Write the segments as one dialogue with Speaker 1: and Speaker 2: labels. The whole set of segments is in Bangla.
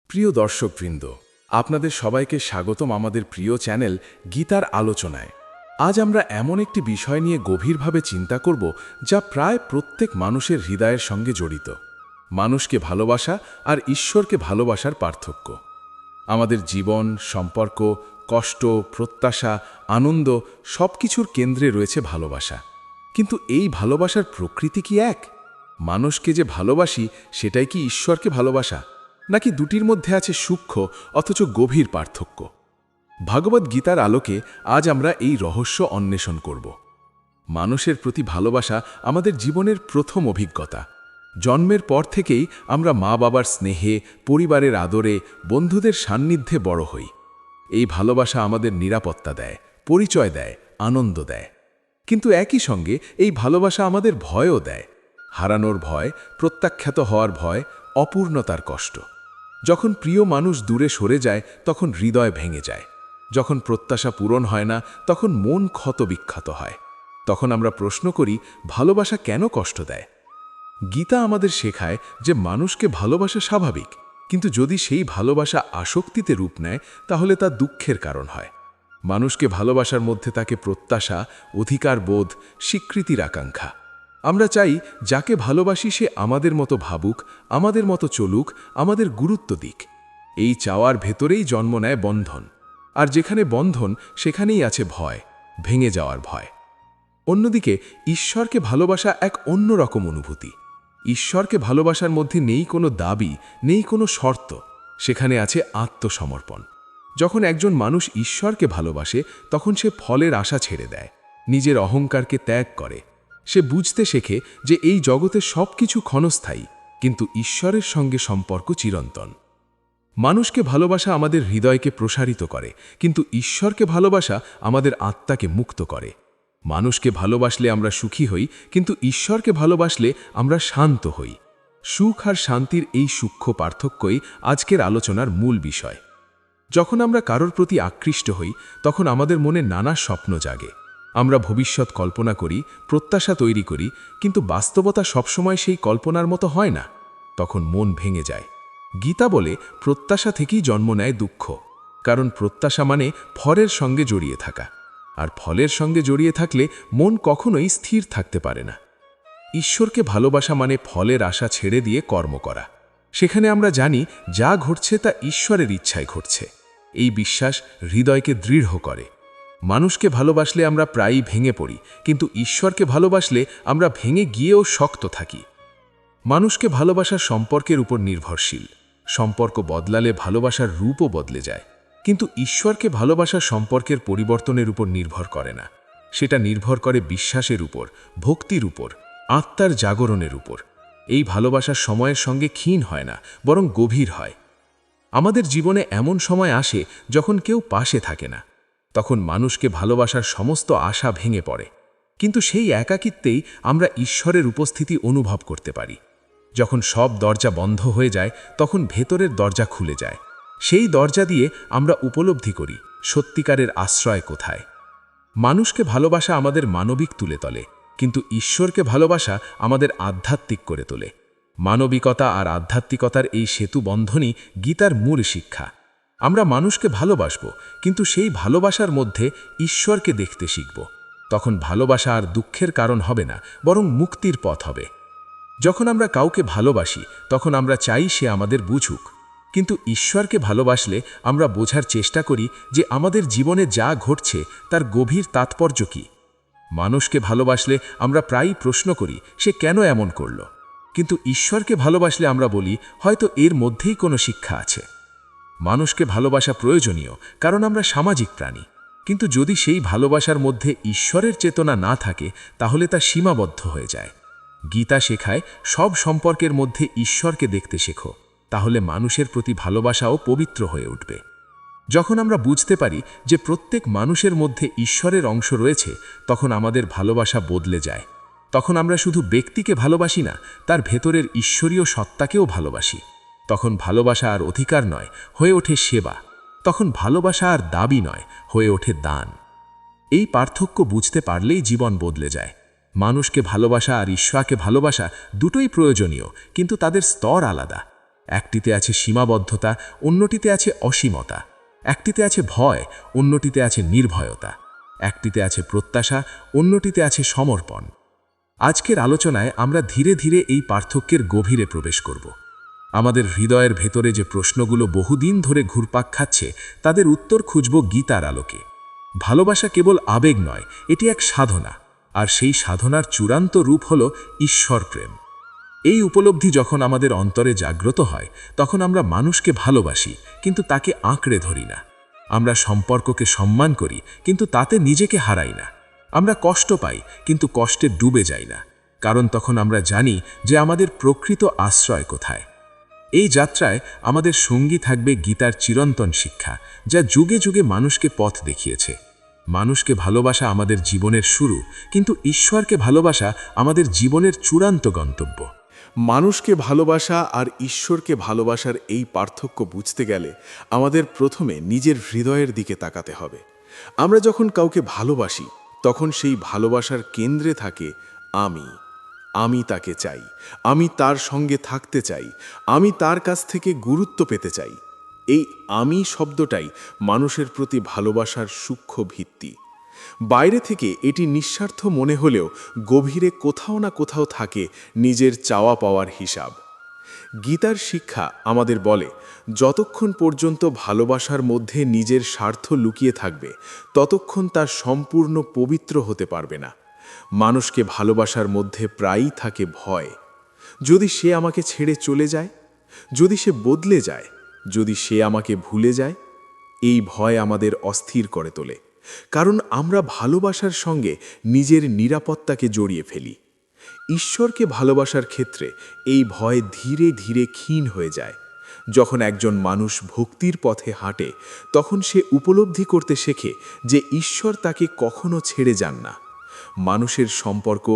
Speaker 1: প্রিয় দর্শকবৃন্দ, আপনাদের সবাইকে স্বাগতম আমাদের প্রিয় চ্যানেল গীতার আলোচনায়। আজ আমরা এমন একটি বিষয় নিয়ে গভীরভাবে চিন্তা করব যা প্রায় প্রত্যেক মানুষের হৃদয়ের সঙ্গে জড়িত। মানুষকে ভালোবাসা আর ঈশ্বরকে ভালোবাসার পার্থক্য। আমাদের জীবন, সম্পর্ক, কষ্ট, প্রত্যাশা, আনন্দ সবকিছুর কেন্দ্রে রয়েছে ভালোবাসা। কিন্তু এই ভালোবাসার প্রকৃতি কি এক? মানুষকে যে ভালোবাসি সেটাই কি ঈশ্বরকে ভালোবাসা, নাকি দুটির মধ্যে আছে সূক্ষ্ম অথচ গভীর পার্থক্য? ভগবদ্ গীতার আলোকে আজ আমরা এই রহস্য অন্বেষণ করব। মানুষের প্রতি ভালোবাসা আমাদের জীবনের প্রথম অভিজ্ঞতা। জন্মের পর থেকেই আমরা মা বাবার স্নেহে, পরিবারের আদরে, বন্ধুদের সান্নিধ্যে বড় হই। এই ভালোবাসা আমাদের নিরাপত্তা দেয়, পরিচয় দেয়, আনন্দ দেয়। কিন্তু একই সঙ্গে এই ভালোবাসা আমাদের ভয়ও দেয়। হারানোর ভয়, প্রত্যাখ্যাত হওয়ার ভয়, অপূর্ণতার কষ্ট। যখন প্রিয় মানুষ দূরে সরে যায় তখন হৃদয় ভেঙে যায়। যখন প্রত্যাশা পূরণ হয় না তখন মন ক্ষতবিক্ষত হয়। তখন আমরা প্রশ্ন করি, ভালোবাসা কেন কষ্ট দেয়? গীতা আমাদের শেখায় যে মানুষকে ভালোবাসা স্বাভাবিক, কিন্তু যদি সেই ভালোবাসা আসক্তিতে রূপ নেয় তাহলে তা দুঃখের কারণ হয়। মানুষকে ভালোবাসার মধ্যে থাকে প্রত্যাশা, অধিকার বোধ, স্বীকৃতির আকাঙ্ক্ষা। আমরা চাই যাকে ভালোবাসি সে আমাদের মতো ভাবুক, আমাদের মতো চলুক, আমাদের গুরুত্ব দিক। এই চাওয়ার ভেতরেই জন্ম নেয় বন্ধন। আর যেখানে বন্ধন সেখানেই আছে ভয়, ভেঙে যাওয়ার ভয়। অন্যদিকে ঈশ্বরকে ভালোবাসা এক অন্যরকম অনুভূতি। ঈশ্বরকে ভালোবাসার মধ্যে নেই কোনো দাবি, নেই কোনো শর্ত। সেখানে আছে আত্মসমর্পণ। যখন একজন মানুষ ঈশ্বরকে ভালোবাসে তখন সে ফলের আশা ছেড়ে দেয়, নিজের অহংকারকে ত্যাগ করে। সে বুঝতে শেখে যে এই জগতে সব কিছু ক্ষণস্থায়ী, কিন্তু ঈশ্বরের সঙ্গে সম্পর্ক চিরন্তন। মানুষকে ভালোবাসা আমাদের হৃদয়কে প্রসারিত করে, কিন্তু ঈশ্বরকে ভালোবাসা আমাদের আত্মাকে মুক্ত করে। মানুষকে ভালোবাসলে আমরা সুখী হই, কিন্তু ঈশ্বরকে ভালোবাসলে আমরা শান্ত হই। সুখ আর শান্তির এই সূক্ষ্ম পার্থক্যই আজকের আলোচনার মূল বিষয়। যখন আমরা কারোর প্রতি আকৃষ্ট হই তখন আমাদের মনে নানা স্বপ্ন জাগে। আমরা ভবিষ্যৎ কল্পনা করি, প্রত্যাশা তৈরি করি, কিন্তু বাস্তবতা সবসময় সেই কল্পনার মতো হয় না। তখন মন ভেঙে যায়। গীতা বলে প্রত্যাশা থেকেই জন্ম নেয় দুঃখ, কারণ প্রত্যাশা মানে ফলের সঙ্গে জড়িয়ে থাকা, আর ফলের সঙ্গে জড়িয়ে থাকলে মন কখনোই স্থির থাকতে পারে না। ঈশ্বরকে ভালোবাসা মানে ফলের আশা ছেড়ে দিয়ে কর্ম করা। সেখানে আমরা জানি যা ঘটছে তা ঈশ্বরের ইচ্ছায় ঘটছে। এই বিশ্বাস হৃদয়কে দৃঢ় করে। মানুষকে ভালোবাসলে আমরা প্রায়ই ভেঙে পড়ি, কিন্তু ঈশ্বরকে ভালোবাসলে আমরা ভেঙে গিয়েও শক্ত থাকি। মানুষকে ভালোবাসার সম্পর্কের উপর নির্ভরশীল। সম্পর্ক বদলালে ভালোবাসার রূপও বদলে যায়, কিন্তু ঈশ্বরকে ভালোবাসার সম্পর্কের পরিবর্তনের উপর নির্ভর করে না। সেটা নির্ভর করে বিশ্বাসের উপর, ভক্তির উপর, আত্মার জাগরণের উপর। এই ভালোবাসার সময়ের সঙ্গে ক্ষীণ হয় না, বরং গভীর হয়। আমাদের জীবনে এমন সময় আসে যখন কেউ পাশে থাকে না। তখন মানুষকে ভালোবাসার সমস্ত আশা ভেঙে পড়ে, কিন্তু সেই একাকিত্বেই আমরা ঈশ্বরের উপস্থিতি অনুভব করতে পারি। যখন সব দরজা বন্ধ হয়ে যায় তখন ভেতরের দরজা খুলে যায়। সেই দরজা দিয়ে আমরা উপলব্ধি করি সত্যিকারের আশ্রয় কোথায়। মানুষকে ভালোবাসা আমাদের মানবিক তুলে তোলে, কিন্তু ঈশ্বরকে ভালোবাসা আমাদের আধ্যাত্মিক করে তোলে। মানবিকতা আর আধ্যাত্মিকতার এই সেতু বন্ধনই গীতার মূল শিক্ষা। আমরা মানুষকে ভালোবাসব, কিন্তু সেই ভালোবাসার মধ্যে ঈশ্বরকে দেখতে শিখব। তখন ভালোবাসা আর দুঃখের কারণ হবে না, বরং মুক্তির পথ হবে। যখন আমরা কাউকে ভালোবাসি তখন আমরা চাই সে আমাদের বুঝুক, কিন্তু ঈশ্বরকে ভালোবাসলে আমরা বোঝার চেষ্টা করি যে আমাদের জীবনে যা ঘটছে তার গভীর তাৎপর্য কী। মানুষকে ভালোবাসলে আমরা প্রায়ই প্রশ্ন করি সে কেন এমন করল, কিন্তু ঈশ্বরকে ভালোবাসলে আমরা বলি হয়তো এর মধ্যেই কোনো শিক্ষা আছে। মানুষকে ভালোবাসা প্রয়োজনীয়, কারণ আমরা সামাজিক প্রাণী, কিন্তু যদি সেই ভালোবাসার মধ্যে ঈশ্বরের চেতনা না থাকে তাহলে তা সীমাবদ্ধ হয়ে যায়। গীতা শেখায় সব সম্পর্কের মধ্যে ঈশ্বরকে দেখতে শেখো, তাহলে মানুষের প্রতি ভালোবাসাও পবিত্র হয়ে উঠবে। যখন আমরা বুঝতে পারি যে প্রত্যেক মানুষের মধ্যে ঈশ্বরের অংশ রয়েছে তখন আমাদের ভালোবাসা বদলে যায়। তখন আমরা শুধু ব্যক্তিকে ভালোবাসি না, তার ভেতরের ঈশ্বরীয় সত্তাকেও ভালোবাসি। তখন ভালোবাসা আর অধিকার নয়, হয়ে ওঠে সেবা। তখন ভালোবাসা আর দাবি নয়, হয়ে ওঠে দান। এই পার্থক্য বুঝতে পারলেই জীবন বদলে যায়। মানুষকে ভালোবাসা আর ঈশ্বরকে ভালোবাসা দুটোই প্রয়োজনীয়, কিন্তু তাদের স্তর আলাদা।
Speaker 2: একটিতে আছে সীমাবদ্ধতা, অন্যটিতে আছে অসীমতা। একটিতে আছে ভয়, অন্যটিতে আছে নির্ভয়তা। একটিতে আছে প্রত্যাশা, অন্যটিতে আছে সমর্পণ। আজকের আলোচনায় আমরা ধীরে ধীরে এই পার্থক্যের গভীরে প্রবেশ করব। আমাদের হৃদয়ের ভেতরে যে প্রশ্নগুলো বহুদিন ধরে ঘুরপাক খাচ্ছে, তাদের উত্তর খুঁজব গীতার আলোকে। ভালোবাসা কেবল আবেগ নয়, এটি এক সাধনা, আর সেই সাধনার চূড়ান্ত রূপ হল ঈশ্বর প্রেম। এই উপলব্ধি যখন আমাদের অন্তরে জাগ্রত হয়, তখন আমরা মানুষকে ভালোবাসি, কিন্তু তাকে আঁকড়ে ধরি না। আমরা সম্পর্ককে সম্মান করি, কিন্তু তাতে নিজেকে হারাই না। আমরা কষ্ট পাই, কিন্তু কষ্টে ডুবে যাই না, কারণ তখন আমরা জানি যে আমাদের প্রকৃত আশ্রয় কোথায়। এই যাত্রায় আমাদের সঙ্গী থাকবে গীতার চিরন্তন শিক্ষা, যা যুগে যুগে মানুষকে পথ দেখিয়েছে। মানুষকে ভালোবাসা আমাদের জীবনের শুরু, কিন্তু ঈশ্বরকে ভালোবাসা আমাদের জীবনের চূড়ান্ত গন্তব্য।
Speaker 1: মানুষকে ভালোবাসা আর ঈশ্বরকে ভালোবাসার এই পার্থক্য বুঝতে গেলে আমাদের প্রথমে নিজের হৃদয়ের দিকে তাকাতে হবে। আমরা যখন কাউকে ভালোবাসি, তখন সেই ভালোবাসার কেন্দ্রে থাকে আমি তাকে চাই, আমি তার সঙ্গে থাকতে চাই, আমি তার কাছ থেকে গুরুত্ব পেতে চাই। এই আমি শব্দটাই মানুষের প্রতি ভালোবাসার সূক্ষ্ম ভিত্তি। বাইরে থেকে এটি নিঃস্বার্থ মনে হলেও গভীরে কোথাও না কোথাও থাকে নিজের চাওয়া পাওয়ার হিসাব। গীতার শিক্ষা আমাদের বলে, যতক্ষণ পর্যন্ত ভালোবাসার মধ্যে নিজের স্বার্থ লুকিয়ে থাকবে, ততক্ষণ তার সম্পূর্ণ পবিত্র হতে পারবে না। মানুষকে ভালোবাসার মধ্যে প্রায়ই থাকে ভয়। যদি সে আমাকে ছেড়ে চলে যায়, যদি সে বদলে যায়, যদি সে আমাকে ভুলে যায়, এই ভয় আমাদের অস্থির করে তোলে, কারণ আমরা ভালোবাসার সঙ্গে নিজের নিরাপত্তাকে জড়িয়ে ফেলি। ঈশ্বরকে ভালোবাসার ক্ষেত্রে এই ভয় ধীরে ধীরে ক্ষীণ হয়ে যায়। যখন একজন মানুষ ভক্তির পথে হাঁটে, তখন সে উপলব্ধি করতে শেখে যে ঈশ্বর তাকে কখনো ছেড়ে যান না। মানুষের সম্পর্ক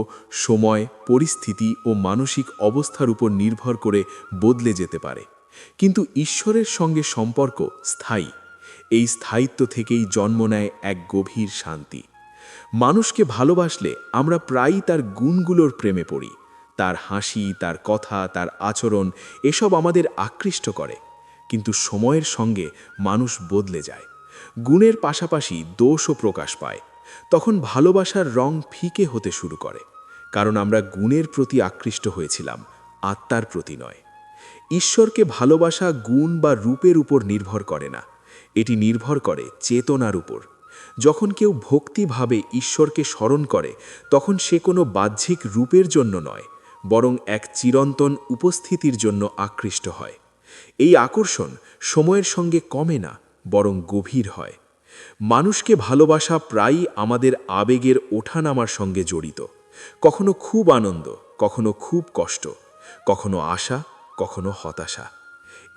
Speaker 1: সময়, পরিস্থিতি ও মানসিক অবস্থার উপর নির্ভর করে বদলে যেতে পারে, কিন্তু ঈশ্বরের সঙ্গে সম্পর্ক স্থায়ী। এই স্থায়িত্ব থেকেই জন্ম নেয় এক গভীর শান্তি। মানুষকে ভালোবাসলে আমরা প্রায়ই তার গুণগুলোর প্রেমে পড়ি। তার হাসি, তার কথা, তার আচরণ, এসব আমাদের আকৃষ্ট করে। কিন্তু সময়ের সঙ্গে মানুষ বদলে যায়, গুণের পাশাপাশি দোষও প্রকাশ পায়। তখন ভালোবাসার রং ফিকে হতে শুরু করে, কারণ আমরা গুণের প্রতি আকৃষ্ট হয়েছিলাম, আত্মার প্রতি নয়। ঈশ্বরকে ভালোবাসা গুণ বা রূপের উপর নির্ভর করে না, এটি নির্ভর করে চেতনার উপর। যখন কেউ ভক্তিভাবে ঈশ্বরকে স্মরণ করে, তখন সে কোনো বাহ্যিক রূপের জন্য নয়, বরং এক চিরন্তন উপস্থিতির জন্য আকৃষ্ট হয়। এই আকর্ষণ সময়ের সঙ্গে কমে না, বরং গভীর হয়। মানুষকে ভালোবাসা প্রায়ই আমাদের আবেগের ওঠানামার সঙ্গে জড়িত। কখনো খুব আনন্দ, কখনো খুব কষ্ট, কখনো আশা, কখনো হতাশা।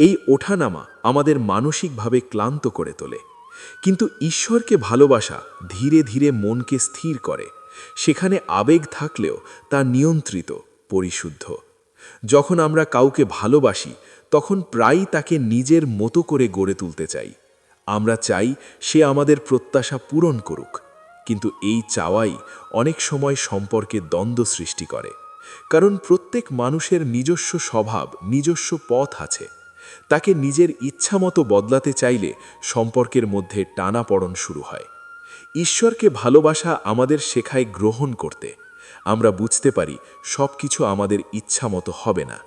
Speaker 1: এই ওঠানামা আমাদের মানসিকভাবে ক্লান্ত করে তোলে, কিন্তু ঈশ্বরকে ভালোবাসা ধীরে ধীরে মনকে স্থির করে। সেখানে আবেগ থাকলেও তা নিয়ন্ত্রিত, পরিশুদ্ধ। যখন আমরা কাউকে ভালোবাসি, তখন প্রায়ই তাকে নিজের মতো করে গড়ে তুলতে চাই। আমরা চাই সে আমাদের প্রত্যাশা পূরণ করুক, কিন্তু এই চাওয়াই অনেক সময় সম্পর্কে দ্বন্দ্ব সৃষ্টি করে। কারণ প্রত্যেক মানুষের নিজস্ব স্বভাব, নিজস্ব পথ আছে। তাকে নিজের ইচ্ছামতো বদলাতে চাইলে সম্পর্কের মধ্যে টানাপড়ন শুরু হয়। ঈশ্বরকে ভালোবাসা আমাদের শেখায় গ্রহণ করতে। আমরা বুঝতে পারি সব কিছু আমাদের ইচ্ছামতো হবে না।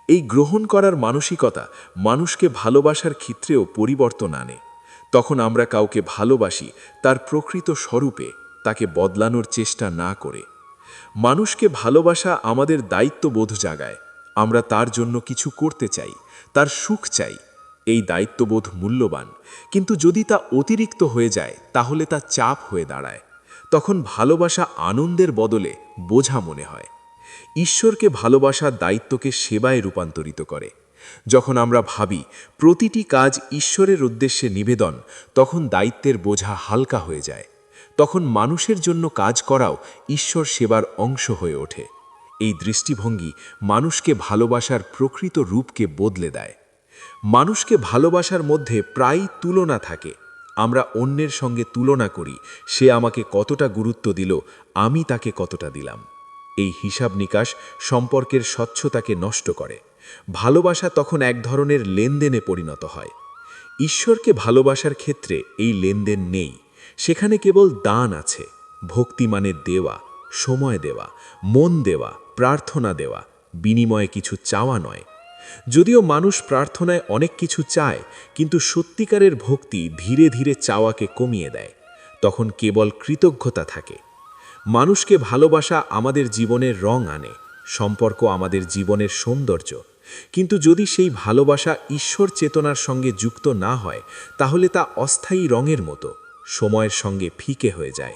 Speaker 1: এই গ্রহণ করার মানসিকতা মানুষকে ভালোবাসার ক্ষেত্রেও পরিবর্তন আনে। তখন আমরা কাউকে ভালোবাসি তার প্রকৃত স্বরূপে, তাকে বদলানোর চেষ্টা না করে। মানুষকে ভালোবাসা আমাদের দায়িত্ববোধ জাগায়। আমরা তার জন্য কিছু করতে চাই, তার সুখ চাই। এই দায়িত্ববোধ মূল্যবান, কিন্তু যদি তা অতিরিক্ত হয়ে যায়, তাহলে তা চাপ হয়ে দাঁড়ায়। তখন ভালোবাসা আনন্দের বদলে বোঝা মনে হয়। ঈশ্বরকে ভালোবাসা দায়িত্বকে সেবায় রূপান্তরিত করে। যখন আমরা ভাবি প্রতিটি কাজ ঈশ্বরের উদ্দেশ্যে নিবেদন, তখন দায়িত্বের বোঝা হালকা হয়ে যায়। তখন মানুষের জন্য কাজ করাও ঈশ্বর সেবার অংশ হয়ে ওঠে। এই দৃষ্টিভঙ্গি মানুষকে ভালোবাসার প্রকৃত রূপকে বদলে দেয়। মানুষকে ভালোবাসার মধ্যে প্রায়ই তুলনা থাকে। আমরা অন্যের সঙ্গে তুলনা করি, সে আমাকে কতটা গুরুত্ব দিল, আমি তাকে কতটা দিলাম। এই হিসাব নিকাশ সম্পর্কের স্বচ্ছতাকে নষ্ট করে।
Speaker 2: ভালোবাসা তখন এক ধরনের লেনদেনে পরিণত হয়। ঈশ্বরকে ভালোবাসার ক্ষেত্রে এই লেনদেন নেই, সেখানে কেবল দান আছে, ভক্তি মানে দেওয়া, সময় দেওয়া, মন দেওয়া, প্রার্থনা দেওয়া, বিনিময়ে কিছু চাওয়া নয়। যদিও মানুষ প্রার্থনায় অনেক কিছু চায়, কিন্তু সত্যিকারের ভক্তি ধীরে ধীরে চাওয়াকে কমিয়ে দেয়, তখন কেবল কৃতজ্ঞতা থাকে। মানুষকে ভালোবাসা আমাদের জীবনের রং আনে, সম্পর্ক আমাদের জীবনের সৌন্দর্য, কিন্তু যদি সেই ভালোবাসা ঈশ্বর চেতনার সঙ্গে যুক্ত না হয়, তাহলে তা অস্থায়ী রঙের মতো সময়ের সঙ্গে ফিকে হয়ে যায়।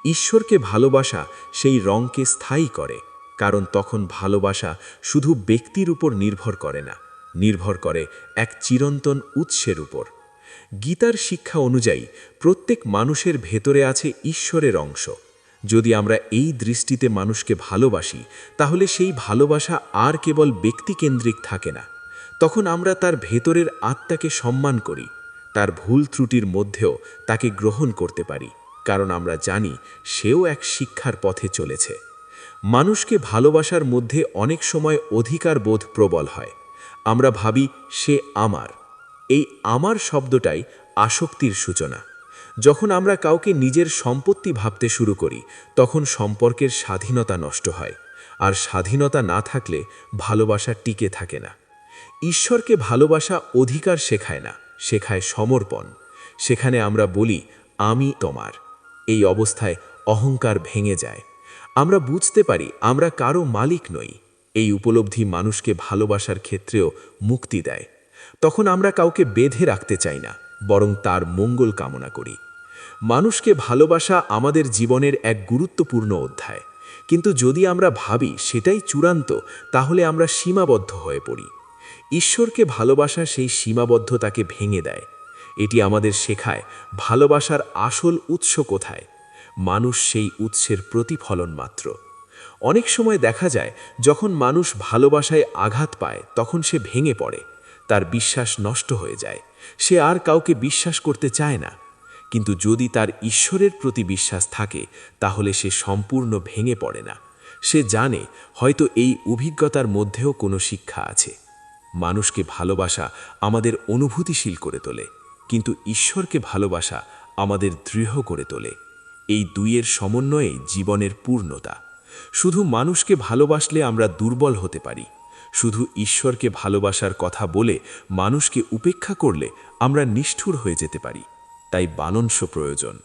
Speaker 2: ঈশ্বরকে ভালোবাসা সেই রঙকে স্থায়ী করে, কারণ তখন ভালোবাসা শুধু ব্যক্তির উপর নির্ভর করে না, নির্ভর করে এক চিরন্তন উৎসের উপর। গীতার শিক্ষা অনুযায়ী প্রত্যেক মানুষের ভেতরে আছে ঈশ্বরের অংশ। যদি আমরা এই দৃষ্টিতে মানুষকে ভালোবাসি, তাহলে সেই ভালোবাসা আর কেবল ব্যক্তিকেন্দ্রিক থাকে না। তখন আমরা তার ভেতরের আত্মাকে সম্মান করি, তার ভুল ত্রুটির মধ্যেও তাকে গ্রহণ করতে পারি, কারণ আমরা জানি সেও এক শিক্ষার পথে চলেছে। মানুষকে ভালোবাসার মধ্যে অনেক সময় অধিকার বোধ প্রবল হয়। আমরা ভাবি সে আমার। এই আমার শব্দটাই আসক্তির সূচনা। যখন আমরা কাউকে নিজের সম্পত্তি ভাবতে শুরু করি, তখন সম্পর্কের স্বাধীনতা নষ্ট হয়, আর স্বাধীনতা না থাকলে ভালোবাসা টিকে থাকে না। ঈশ্বরকে ভালোবাসা অধিকার শেখায় না, শেখায় সমর্পণ। সেখানে আমরা বলি আমি তোমার। এই অবস্থায় অহংকার ভেঙে যায়। আমরা বুঝতে পারি আমরা কারো মালিক নই। এই উপলব্ধি মানুষকে ভালোবাসার ক্ষেত্রেও মুক্তি দেয়। তখন আমরা কাউকে বেঁধে রাখতে চাই না, বরং তার মঙ্গল কামনা করি। মানুষকে ভালোবাসা আমাদের জীবনের এক গুরুত্বপূর্ণ অধ্যায়, কিন্তু যদি আমরা ভাবি সেটাই চূড়ান্ত, তাহলে আমরা সীমাবদ্ধ হয়ে পড়ি। ঈশ্বরকে ভালোবাসা সেই সীমাবদ্ধতাকে ভেঙে দেয়। এটি আমাদের শেখায় ভালোবাসার আসল উৎস কোথায়। মানুষ সেই উৎসের প্রতিফলন মাত্র। অনেক সময় দেখা যায় যখন মানুষ ভালোবাসায় আঘাত পায়, তখন সে ভেঙে পড়ে, তার বিশ্বাস নষ্ট হয়ে যায়, সে আর কাউকে বিশ্বাস করতে চায় না। কিন্তু যদি তার ঈশ্বরের প্রতি বিশ্বাস থাকে, তাহলে সে সম্পূর্ণ ভেঙে পড়ে না। সে জানে হয়তো এই অভিজ্ঞতার মধ্যেও কোনো শিক্ষা আছে। মানুষকে ভালোবাসা আমাদের অনুভূতিশীল করে তোলে, কিন্তু ঈশ্বরকে ভালোবাসা আমাদের দৃঢ় করে তোলে। এই দুইয়ের সমন্বয়ে জীবনের পূর্ণতা। শুধু মানুষকে ভালোবাসলে আমরা দুর্বল হতে পারি, শুধু ঈশ্বরকে ভালোবাসার কথা বলে মানুষকে উপেক্ষা করলে আমরা নিষ্ঠুর হয়ে যেতে পারি। তাই বালন্স প্রয়োজন।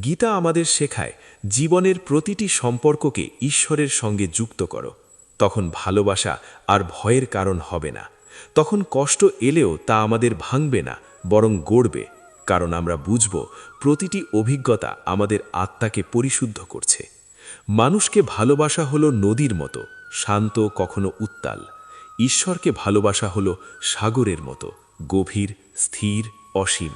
Speaker 2: গীতা আমাদের শেখায় জীবনের প্রতিটি সম্পর্ককে ঈশ্বরের সঙ্গে যুক্ত করো, তখন ভালোবাসা আর ভয়ের কারণ হবে না। তখন কষ্ট এলেও তা আমাদের ভাঙবে না, বরং গড়বে, কারণ আমরা বুঝব প্রতিটি অভিজ্ঞতা আমাদের আত্মাকে পরিশুদ্ধ করছে। মানুষকে ভালোবাসা হলো নদীর মতো শান্ত, কখনো উত্তাল। ঈশ্বরকে ভালোবাসা হলো সাগরের মতো গভীর, স্থির, অসীম।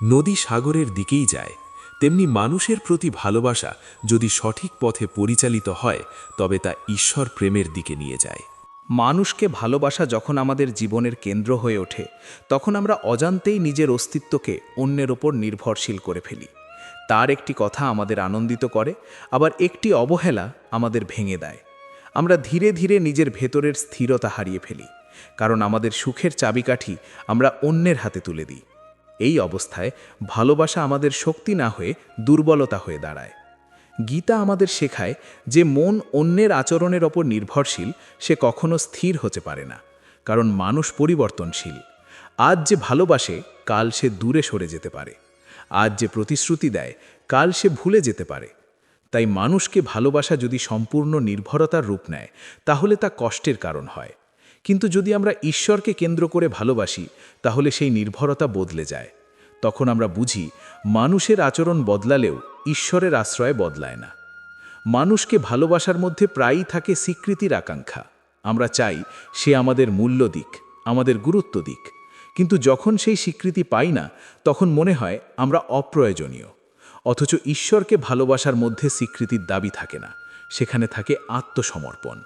Speaker 2: নদী সাগরের দিকেই যায়, তেমনি মানুষের প্রতি ভালোবাসা যদি সঠিক পথে পরিচালিত হয়, তবে তা ঈশ্বর প্রেমের দিকে নিয়ে যায়।
Speaker 3: মানুষকে ভালোবাসা যখন আমাদের জীবনের কেন্দ্র হয়ে ওঠে, তখন আমরা অজান্তেই নিজের অস্তিত্বকে অন্যের ওপর নির্ভরশীল করে ফেলি। তার একটি কথা আমাদের আনন্দিত করে, আবার একটি অবহেলা আমাদের ভেঙে দেয়। আমরা ধীরে ধীরে নিজের ভেতরের স্থিরতা হারিয়ে ফেলি, কারণ আমাদের সুখের চাবিকাঠি আমরা অন্যের হাতে তুলে দিই। এই অবস্থায় ভালোবাসা আমাদের শক্তি না হয়ে দুর্বলতা হয়ে দাঁড়ায়। গীতা আমাদের শেখায় যে মন অন্যের আচরণের ওপর নির্ভরশীল, সে কখনো স্থির হতে পারে না, কারণ মানুষ পরিবর্তনশীল। আজ যে ভালোবাসে, কাল সে দূরে সরে যেতে পারে। আজ যে প্রতিশ্রুতি দেয়, কাল সে ভুলে যেতে পারে। তাই মানুষকে ভালোবাসা যদি সম্পূর্ণ নির্ভরতার রূপ নেয়, তাহলে তা কষ্টের কারণ হয়। কিন্তু যদি আমরা ঈশ্বরকে কেন্দ্র করে ভালোবাসি, তাহলে সেই নির্ভরতা বদলে যায়। তখন আমরা বুঝি মানুষের আচরণ বদলালেও ঈশ্বরের আশ্রয় বদলায় না। মানুষকে ভালোবাসার মধ্যে প্রায়ই থাকে স্বীকৃতির আকাঙ্ক্ষা। আমরা চাই সে আমাদের মূল্য দিক, আমাদের গুরুত্ব দিক। কিন্তু যখন সেই স্বীকৃতি পাই না, তখন মনে হয় আমরা অপ্রয়োজনীয়। অথচ ঈশ্বরকে ভালোবাসার মধ্যে স্বীকৃতির দাবি থাকে না, সেখানে থাকে আত্মসমর্পণ।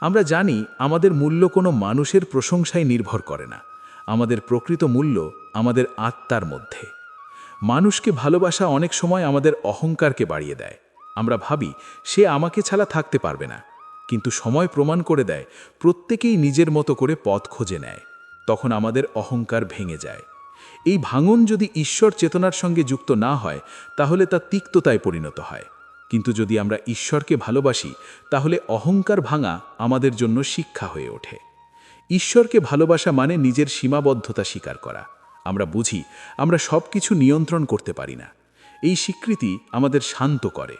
Speaker 3: আমরা জানি আমাদের মূল্য কোনো মানুষের প্রশংসায় নির্ভর করে না। আমাদের প্রকৃত মূল্য আমাদের আত্মার মধ্যে। মানুষকে ভালোবাসা অনেক সময় আমাদের অহংকারকে বাড়িয়ে দেয়। আমরা ভাবি সে আমাকে ছাড়া থাকতে পারবে না, কিন্তু সময় প্রমাণ করে দেয় প্রত্যেকেই নিজের মতো করে পথ খুঁজে নেয়। তখন আমাদের অহংকার ভেঙে যায়। এই ভাঙন যদি ঈশ্বর চেতনার সঙ্গে যুক্ত না হয় তাহলে তা তিক্ততায় পরিণত হয়। কিন্তু যদি আমরা ঈশ্বরকে ভালোবাসি তাহলে অহংকার ভাঙা আমাদের জন্য শিক্ষা হয়ে ওঠে। ঈশ্বরকে ভালোবাসা মানে নিজের সীমাবদ্ধতা স্বীকার করা। আমরা বুঝি আমরা সব কিছু নিয়ন্ত্রণ করতে পারি না। এই স্বীকৃতি আমাদের শান্ত করে।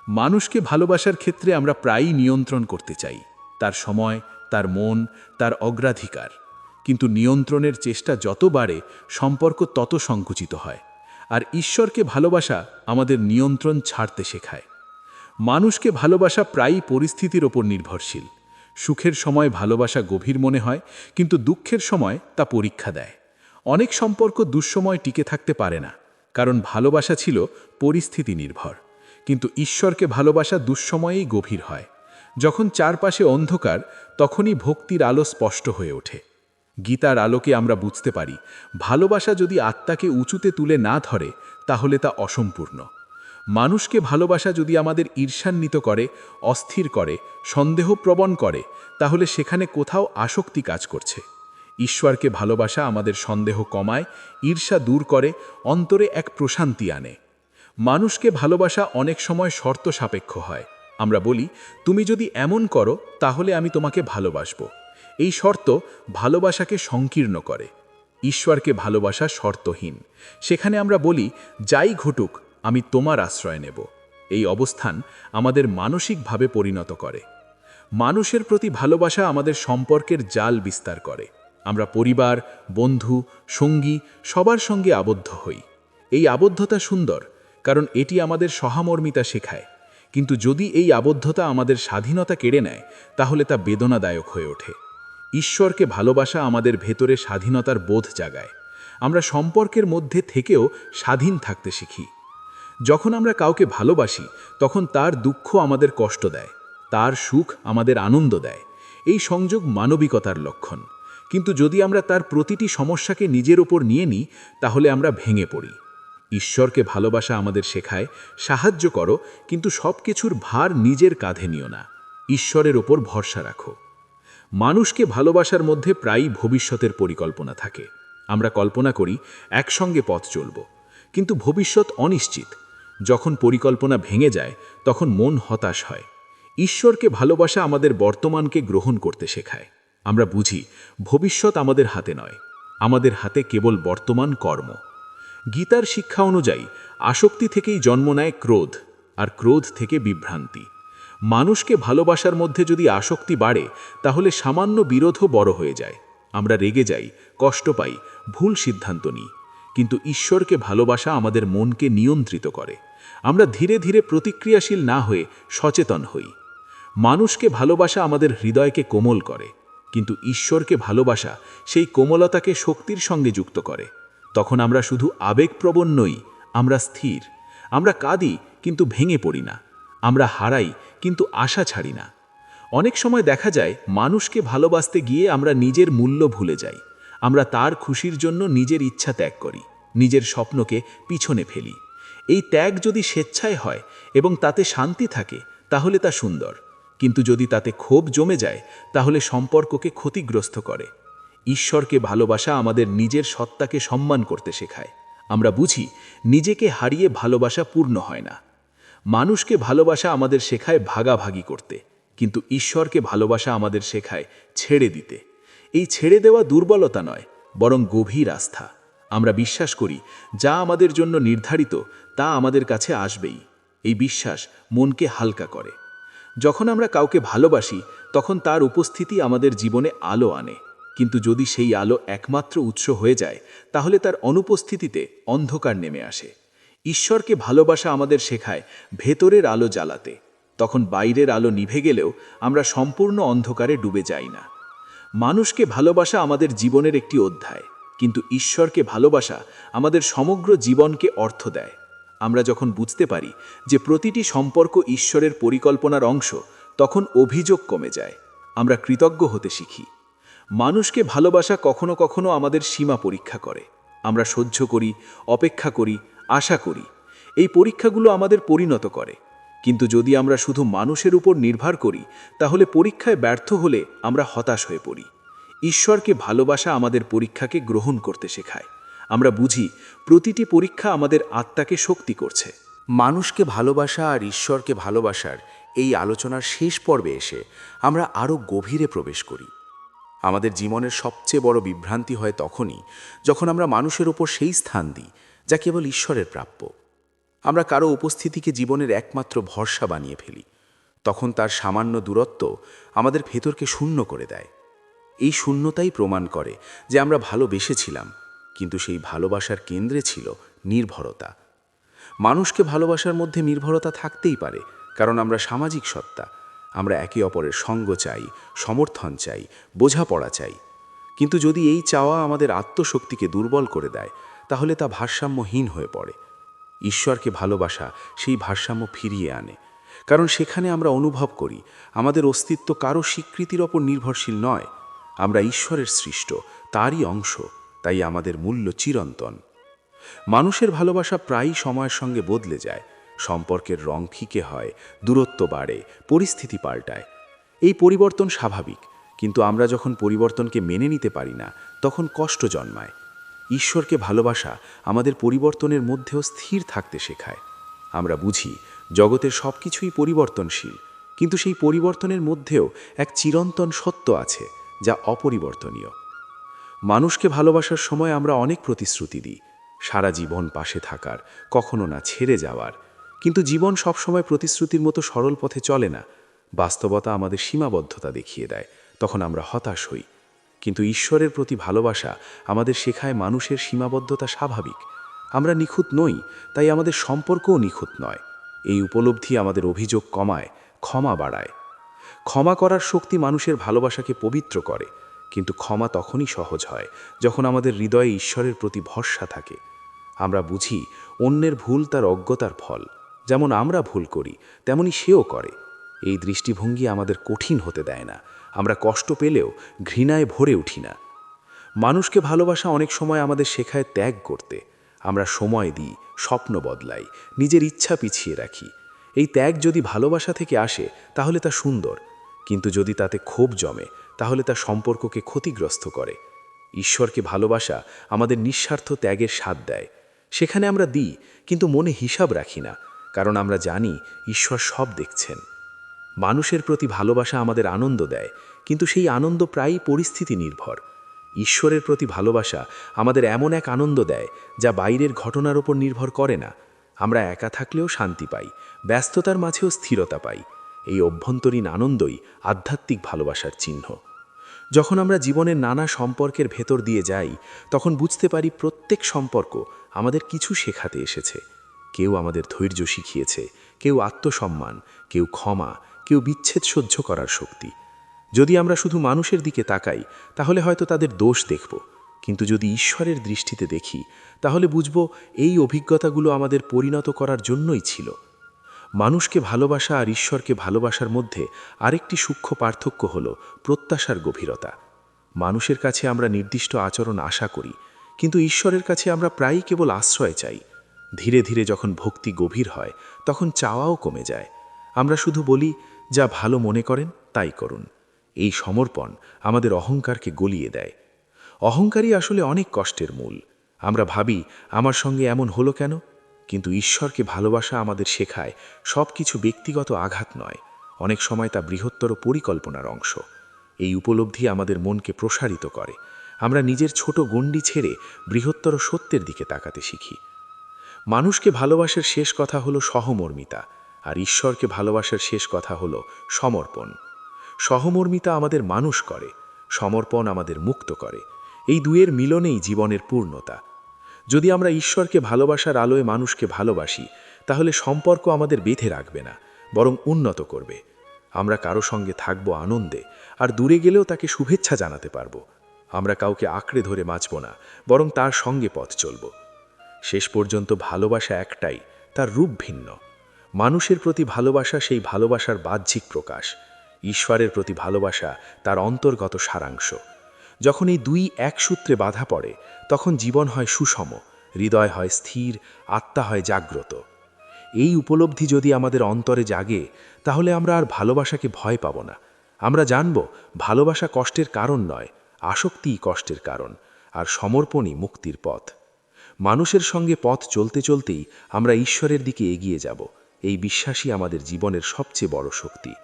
Speaker 3: মানুষকে ভালোবাসার ক্ষেত্রে আমরা প্রায়ই নিয়ন্ত্রণ করতে চাই, তার সময়, তার মন, তার অগ্রাধিকার। কিন্তু নিয়ন্ত্রণের চেষ্টা যত বাড়ে সম্পর্ক তত সংকুচিত হয়। আর ঈশ্বরকে ভালোবাসা আমাদের নিয়ন্ত্রণ ছাড়তে শেখায়। মানুষকে ভালোবাসা প্রায়ই পরিস্থিতির ওপর নির্ভরশীল। সুখের সময় ভালোবাসা গভীর মনে হয়, কিন্তু দুঃখের সময় তা পরীক্ষা দেয়। অনেক সম্পর্ক দুঃসময় টিকে থাকতে পারে না, কারণ ভালোবাসা ছিল পরিস্থিতি নির্ভর। কিন্তু ঈশ্বরকে ভালোবাসা দুঃসময়েই গভীর হয়। যখন চারপাশে অন্ধকার, তখনই ভক্তির আলো স্পষ্ট হয়ে ওঠে। গীতার আলোকে আমরা বুঝতে পারি ভালোবাসা যদি আত্মাকে উঁচুতে তুলে না ধরে তাহলে তা অসম্পূর্ণ। মানুষকে ভালোবাসা যদি আমাদের ঈর্ষান্বিত করে, অস্থির করে, সন্দেহপ্রবণ করে, তাহলে সেখানে কোথাও আসক্তি কাজ করছে। ঈশ্বরকে ভালোবাসা আমাদের সন্দেহ কমায়, ঈর্ষা দূর করে, অন্তরে এক প্রশান্তি আনে। মানুষকে ভালোবাসা অনেক সময় শর্ত সাপেক্ষ হয়। আমরা বলি, তুমি যদি এমন করো তাহলে আমি তোমাকে ভালোবাসব। এই শর্ত ভালোবাসাকে সংকীর্ণ করে। ঈশ্বরকে ভালোবাসা শর্তহীন। সেখানে আমরা বলি, যাই ঘটুক আমি তোমার আশ্রয় নেব। এই অবস্থান আমাদের মানসিকভাবে পরিণত করে। মানুষের প্রতি ভালোবাসা আমাদের সম্পর্কের জাল বিস্তার করে। আমরা পরিবার, বন্ধু, সঙ্গী সবার সঙ্গে আবদ্ধ হই। এই আবদ্ধতা সুন্দর, কারণ এটি আমাদের সহমর্মিতা শেখায়। কিন্তু যদি এই আবদ্ধতা আমাদের স্বাধীনতা কেড়ে নেয় তাহলে তা বেদনাদায়ক হয়ে ওঠে। ঈশ্বরকে ভালোবাসা আমাদের ভেতরে স্বাধীনতার বোধ জাগায়। আমরা সম্পর্কের মধ্যে থেকেও স্বাধীন থাকতে শিখি। যখন আমরা কাউকে ভালোবাসি তখন তার দুঃখ আমাদের কষ্ট দেয়, তার সুখ আমাদের আনন্দ দেয়। এই সংযোগ মানবিকতার লক্ষণ। কিন্তু যদি আমরা তার প্রতিটি সমস্যাকে নিজের ওপর নিয়ে নিই তাহলে আমরা ভেঙে পড়ি। ঈশ্বরকে ভালোবাসা আমাদের শেখায়, সাহায্য করো, কিন্তু সব কিছুর ভার নিজের কাঁধে নিও না। ঈশ্বরের ওপর ভরসা রাখো। মানুষকে ভালোবাসার মধ্যে প্রায়ই ভবিষ্যতের পরিকল্পনা থাকে। আমরা কল্পনা করি একসঙ্গে পথ চলব, কিন্তু ভবিষ্যৎ অনিশ্চিত। যখন পরিকল্পনা ভেঙে যায় তখন মন হতাশ হয়। ঈশ্বরকে ভালোবাসা আমাদের বর্তমানকে গ্রহণ করতে শেখায়। আমরা বুঝি ভবিষ্যৎ আমাদের হাতে নয়, আমাদের হাতে কেবল বর্তমান কর্ম। গীতার শিক্ষা অনুযায়ী আসক্তি থেকেই জন্ম নেয় ক্রোধ, আর ক্রোধ থেকে বিভ্রান্তি। মানুষকে ভালোবাসার মধ্যে যদি আসক্তি বাড়ে তাহলে সামান্য বিরোধও বড় হয়ে যায়। আমরা রেগে যাই, কষ্ট পাই, ভুল সিদ্ধান্ত নিই। কিন্তু ঈশ্বরকে ভালোবাসা আমাদের মনকে নিয়ন্ত্রিত করে। আমরা ধীরে ধীরে প্রতিক্রিয়াশীল না হয়ে সচেতন হই। মানুষকে ভালোবাসা আমাদের হৃদয়কে কোমল করে, কিন্তু ঈশ্বরকে ভালোবাসা সেই কোমলতাকে শক্তির সঙ্গে যুক্ত করে। তখন আমরা শুধু আবেগপ্রবণ নই, আমরা স্থির। আমরা কাঁদি কিন্তু ভেঙে পড়ি না, আমরা হারাই কিন্তু আশা ছাড়ি না। অনেক সময় দেখা যায় মানুষকে ভালোবাসতে গিয়ে আমরা নিজের মূল্য ভুলে যাই। আমরা তার খুশির জন্য নিজের ইচ্ছা ত্যাগ করি, নিজের স্বপ্নকে পিছনে ফেলি। এই ত্যাগ যদি স্বেচ্ছায় হয় এবং তাতে শান্তি থাকে তাহলে তা সুন্দর, কিন্তু যদি তাতে ক্ষোভ জমে যায় তাহলে সম্পর্ককে ক্ষতিগ্রস্ত করে। ঈশ্বরকে ভালোবাসা আমাদের নিজের সত্তাকে সম্মান করতে শেখায়। আমরা বুঝি নিজেকে হারিয়ে ভালোবাসা পূর্ণ হয় না। মানুষকে ভালোবাসা আমাদের শেখায় ভাগাভাগি করতে, কিন্তু ঈশ্বরকে ভালোবাসা আমাদের শেখায় ছেড়ে দিতে। এই ছেড়ে দেওয়া দুর্বলতা নয়, বরং গভীর আস্থা। আমরা বিশ্বাস করি যা আমাদের জন্য নির্ধারিত তা আমাদের কাছে আসবেই। এই বিশ্বাস মনকে হালকা করে। যখন আমরা কাউকে ভালোবাসি তখন তার উপস্থিতি আমাদের জীবনে আলো আনে, কিন্তু যদি সেই আলো একমাত্র উৎস হয়ে যায় তাহলে তার অনুপস্থিতিতে অন্ধকার নেমে আসে। ঈশ্বরকে ভালোবাসা আমাদের শেখায় ভেতরের আলো জ্বালাতে। তখন বাইরের আলো নিভে গেলেও আমরা সম্পূর্ণ অন্ধকারে ডুবে যাই না। মানুষকে ভালোবাসা আমাদের জীবনের একটি অধ্যায়, কিন্তু ঈশ্বরকে ভালোবাসা আমাদের সমগ্র জীবনকে অর্থ দেয়। আমরা যখন বুঝতে পারি যে প্রতিটি সম্পর্ক ঈশ্বরের পরিকল্পনার অংশ, তখন অভিযোগ কমে যায়। আমরা কৃতজ্ঞ হতে শিখি। মানুষকে ভালোবাসা কখনো কখনো আমাদের সীমা পরীক্ষা করে। আমরা সহ্য করি, অপেক্ষা করি, আশা করি। এই পরীক্ষাগুলো আমাদের পরিণত করে। কিন্তু যদি আমরা শুধু মানুষের উপর নির্ভর করি তাহলে পরীক্ষায় ব্যর্থ হলে আমরা হতাশ হয়ে পড়ি। ঈশ্বরকে ভালোবাসা আমাদের পরীক্ষাকে গ্রহণ করতে শেখায়। আমরা বুঝি প্রতিটি পরীক্ষা আমাদের আত্মাকে শক্তি করছে।
Speaker 4: মানুষকে ভালোবাসা আর ঈশ্বরকে ভালোবাসার এই আলোচনার শেষ পর্বে এসে আমরা আরও গভীরে প্রবেশ করি। আমাদের জীবনের সবচেয়ে বড় বিভ্রান্তি হয় তখনই যখন আমরা মানুষের ওপর সেই স্থান দিই যা কেবল ঈশ্বরের প্রাপ্য। আমরা কারো উপস্থিতিকে জীবনের একমাত্র ভরসা বানিয়ে ফেলি। তখন তার সামান্য দূরত্ব আমাদের ভেতরকে শূন্য করে দেয়। এই শূন্যতাই প্রমাণ করে যে আমরা ভালোবেসেছিলাম, কিন্তু সেই ভালোবাসার কেন্দ্রে ছিল নির্ভরতা। মানুষকে ভালোবাসার মধ্যে নির্ভরতা থাকতেই পারে, কারণ আমরা সামাজিক সত্তা। আমরা একে অপরের সঙ্গ চাই, সমর্থন চাই, বোঝাপড়া চাই। কিন্তু যদি এই চাওয়া আমাদের আত্মশক্তিকে দুর্বল করে দেয়, তাহলে তা ভারসাম্যহীন হয়ে পড়ে। ঈশ্বরকে ভালোবাসা সেই ভারসাম্য ফিরিয়ে আনে, কারণ সেখানে আমরা অনুভব করি আমাদের অস্তিত্ব কারো স্বীকৃতির ওপর নির্ভরশীল নয়। আমরা ঈশ্বরের সৃষ্ট, তারই অংশ, তাই আমাদের মূল্য চিরন্তন। মানুষের ভালোবাসা প্রায়ই সময়ের সঙ্গে বদলে যায়। সম্পর্কের রং ফিকে হয়, দূরত্ব বাড়ে, পরিস্থিতি পাল্টায়। এই পরিবর্তন স্বাভাবিক, কিন্তু আমরা যখন পরিবর্তনকে মেনে নিতে পারি না, তখন কষ্ট জন্মায়। ঈশ্বরকে ভালোবাসা আমাদের পরিবর্তনের মধ্যেও স্থির থাকতে শেখায়। আমরা বুঝি জগতের সব কিছুই পরিবর্তনশীল, কিন্তু সেই পরিবর্তনের মধ্যেও এক চিরন্তন সত্য আছে যা অপরিবর্তনীয়। মানুষকে ভালোবাসার সময় আমরা অনেক প্রতিশ্রুতি দিই, সারা জীবন পাশে থাকার, কখনো না ছেড়ে যাওয়ার। কিন্তু জীবন সবসময় প্রতিশ্রুতির মতো সরল পথে চলে না। বাস্তবতা আমাদের সীমাবদ্ধতা দেখিয়ে দেয়, তখন আমরা হতাশ হই। কিন্তু ঈশ্বরের প্রতি ভালোবাসা আমাদের শেখায় মানুষের সীমাবদ্ধতা স্বাভাবিক। আমরা নিখুঁত নই, তাই আমাদের সম্পর্কও নিখুঁত নয়। এই উপলব্ধি আমাদের অভিযোগ কমায়, ক্ষমা বাড়ায়। ক্ষমা করার শক্তি মানুষের ভালোবাসাকে পবিত্র করে, কিন্তু ক্ষমা তখনই সহজ হয় যখন আমাদের হৃদয়ে ঈশ্বরের প্রতি ভরসা থাকে। আমরা বুঝি অন্যের ভুল তার অজ্ঞতার ফল, যেমন আমরা ভুল করি তেমনি সেও করে। এই দৃষ্টিভঙ্গি আমাদের কঠিন হতে দেয় না। আমরা কষ্ট পেলেও ঘৃণায় ভরে উঠি না। মানুষকে ভালোবাসা অনেক সময় আমাদের শেখায় ত্যাগ করতে। আমরা সময় দিই, স্বপ্ন বদলাই, নিজের ইচ্ছা পিছিয়ে রাখি। এই ত্যাগ যদি ভালোবাসা থেকে আসে তাহলে তা সুন্দর, কিন্তু যদি তাতে ক্ষোভ জমে তাহলে তা সম্পর্ককে ক্ষতিগ্রস্ত করে। ঈশ্বরকে ভালোবাসা আমাদের নিঃস্বার্থ ত্যাগের স্বাদ দেয়। সেখানে আমরা দিই, কিন্তু মনে হিসাব রাখি না, কারণ আমরা জানি ঈশ্বর সব দেখছেন। মানুষের প্রতি ভালোবাসা আমাদের আনন্দ দেয়, কিন্তু সেই আনন্দ প্রায়ই পরিস্থিতি নির্ভর। ঈশ্বরের প্রতি ভালোবাসা আমাদের এমন এক আনন্দ দেয় যা বাইরের ঘটনার ওপর নির্ভর করে না। আমরা একা থাকলেও শান্তি পাই, ব্যস্ততার মাঝেও স্থিরতা পাই। এই অভ্যন্তরীণ আনন্দই আধ্যাত্মিক ভালোবাসার চিহ্ন। যখন আমরা জীবনের নানা সম্পর্কের ভেতর দিয়ে যাই, তখন বুঝতে পারি প্রত্যেক সম্পর্ক আমাদের কিছু শেখাতে এসেছে। কেউ আমাদের ধৈর্য শিখিয়েছে, কেউ আত্মসম্মান, কেউ ক্ষমা, কেউ বিচ্ছেদ সহ্য করার শক্তি। যদি আমরা শুধু মানুষের দিকে তাকাই তাহলে হয়তো তাদের দোষ দেখব, কিন্তু যদি ঈশ্বরের দৃষ্টিতে দেখি তাহলে বুঝব এই অভিজ্ঞতাগুলো আমাদের পরিণত করার জন্যই ছিল। মানুষকে ভালোবাসা আর ঈশ্বরকে ভালোবাসার মধ্যে আরেকটি সূক্ষ্ম পার্থক্য হল প্রত্যাশার গভীরতা। মানুষের কাছে আমরা নির্দিষ্ট আচরণ আশা করি, কিন্তু ঈশ্বরের কাছে আমরা প্রায়ই কেবল আশ্রয় চাই। ধীরে ধীরে যখন ভক্তি গভীর হয় তখন চাওয়াও কমে যায়। আমরা শুধু বলি, যা ভালো মনে করেন তাই করুন। এই সমর্পণ আমাদের অহংকারকে গলিয়ে দেয়। অহংকারই আসলে অনেক কষ্টের মূল। আমরা ভাবি, আমার সঙ্গে এমন হলো কেন? কিন্তু ঈশ্বরকে ভালোবাসা আমাদের শেখায় সব কিছু ব্যক্তিগত আঘাত নয়, অনেক সময় তা বৃহত্তর পরিকল্পনার অংশ। এই উপলব্ধি আমাদের মনকে প্রসারিত করে। আমরা নিজের ছোট গণ্ডি ছেড়ে বৃহত্তর সত্যের দিকে তাকাতে শিখি। মানুষকে ভালোবাসার শেষ কথা হলো সহমর্মিতা, আর ঈশ্বরকে ভালোবাসার শেষ কথা হলো সমর্পণ। সহমর্মিতা আমাদের মানুষ করে, সমর্পণ আমাদের মুক্ত করে। এই দুয়ের মিলনেই জীবনের পূর্ণতা। যদি আমরা ঈশ্বরকে ভালোবাসার আলোয় মানুষকে ভালোবাসি, তাহলে সম্পর্ক আমাদের বেঁধে রাখবে না, বরং উন্নত করবে। আমরা কারো সঙ্গে থাকব আনন্দে, আর দূরে গেলেও তাকে শুভেচ্ছা জানাতে পারব। আমরা কাউকে আঁকড়ে ধরে বাঁচব না, বরং তার সঙ্গে পথ চলব। শেষ পর্যন্ত ভালোবাসা একটাই, তার রূপ ভিন্ন। মানুষের প্রতি ভালোবাসা সেই ভালোবাসার বাহ্যিক প্রকাশ, ঈশ্বরের প্রতি ভালোবাসা তার অন্তর্গত সারাংশ। যখন এই দুই এক সূত্রে বাঁধা পড়ে, তখন জীবন হয় সুষম, হৃদয় হয় স্থির, আত্মা হয় জাগ্রত। এই উপলব্ধি যদি আমাদের অন্তরে জাগে, তাহলে আমরা আর ভালোবাসাকে ভয় পাব না। আমরা জানব ভালোবাসা কষ্টের কারণ নয়, আসক্তিই কষ্টের কারণ, আর সমর্পণই মুক্তির পথ। মানুষের সঙ্গে পথ চলতে চলতেই আমরা ঈশ্বরের দিকে এগিয়ে যাব। এই বিশ্বাসই আমাদের জীবনের সবচেয়ে বড় শক্তি।